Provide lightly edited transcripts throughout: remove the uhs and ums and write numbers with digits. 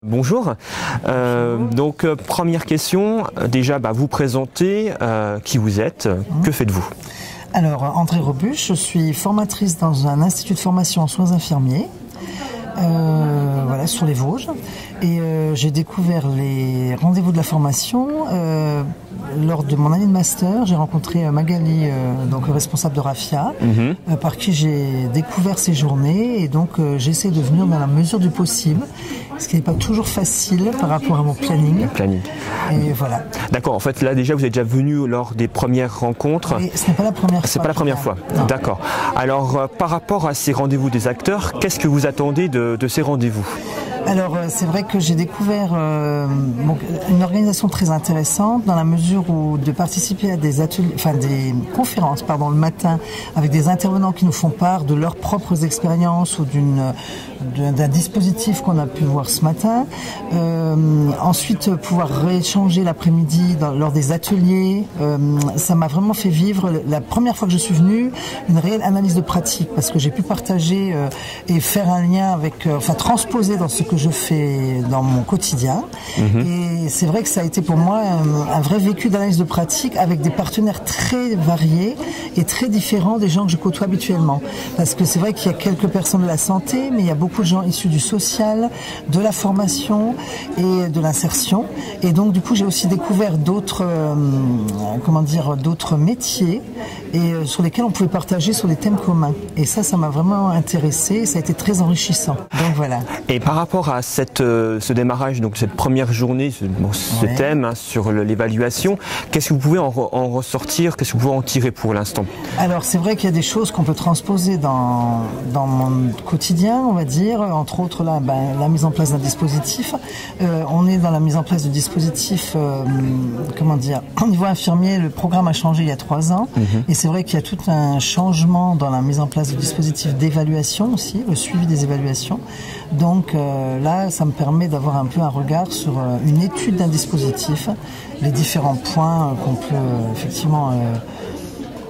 Bonjour. Donc première question, déjà vous présentez qui vous êtes, que faites-vous? Alors André Robuche, je suis formatrice dans un institut de formation en soins infirmiers, sur les Vosges, et j'ai découvert les rendez-vous de la formation lors de mon année de master. J'ai rencontré Magali, donc le responsable de Rafia, par qui j'ai découvert ces journées, et donc j'essaie de venir dans la mesure du possible, ce qui n'est pas toujours facile par rapport à mon planning. Et voilà. D'accord, en fait là déjà vous êtes déjà venu lors des premières rencontres. Et ce n'est pas la première fois. C'est pas la première fois. D'accord. Alors par rapport à ces rendez-vous des acteurs, qu'est-ce que vous attendez de ces rendez-vous? Alors c'est vrai que j'ai découvert une organisation très intéressante, dans la mesure où de participer à des ateliers, des conférences le matin, avec des intervenants qui nous font part de leurs propres expériences ou d'un dispositif qu'on a pu voir ce matin. Ensuite pouvoir rééchanger l'après-midi lors des ateliers, ça m'a vraiment fait vivre, la première fois que je suis venue, une réelle analyse de pratique, parce que j'ai pu partager et faire un lien avec, transposer dans ce que je fais dans mon quotidien. Et c'est vrai que ça a été pour moi un vrai vécu d'analyse de pratique, avec des partenaires très variés et très différents des gens que je côtoie habituellement. Parce que c'est vrai qu'il y a quelques personnes de la santé, mais il y a beaucoup de gens issus du social, de la formation et de l'insertion. Et donc du coup j'ai aussi découvert d'autres d'autres métiers, et sur lesquels on pouvait partager sur des thèmes communs. Et ça m'a vraiment intéressé, ça a été très enrichissant. Donc voilà. Et par rapport à ce démarrage, donc cette première journée, ce thème sur l'évaluation, qu'est-ce que vous pouvez en ressortir, qu'est-ce que vous pouvez en tirer pour l'instant? Alors c'est vrai qu'il y a des choses qu'on peut transposer dans mon quotidien, on va dire, entre autres là, la mise en place d'un dispositif. On est dans la mise en place du dispositif, au niveau infirmier, le programme a changé il y a 3 ans, et c'est vrai qu'il y a tout un changement dans la mise en place du dispositif d'évaluation aussi, le suivi des évaluations. Donc là, ça me permet d'avoir un peu un regard sur une étude d'un dispositif, les différents points qu'on peut effectivement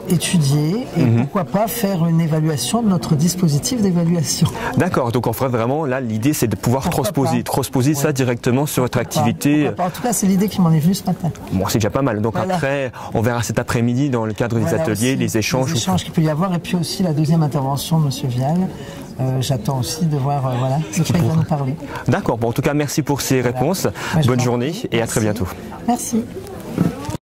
étudier, et pourquoi pas faire une évaluation de notre dispositif d'évaluation. D'accord, donc en fait vraiment là l'idée c'est de pouvoir transposer ça directement sur votre activité. En tout cas c'est l'idée qui m'en est venue ce matin. Bon, c'est déjà pas mal, donc voilà. Après on verra cet après-midi dans le cadre des ateliers, les échanges. Les échanges qu'il peut y avoir, et puis aussi la deuxième intervention de M. Vial. J'attends aussi de voir de quoi il va nous parler. D'accord, bon en tout cas merci pour ces réponses, bonne journée et à très bientôt. Merci.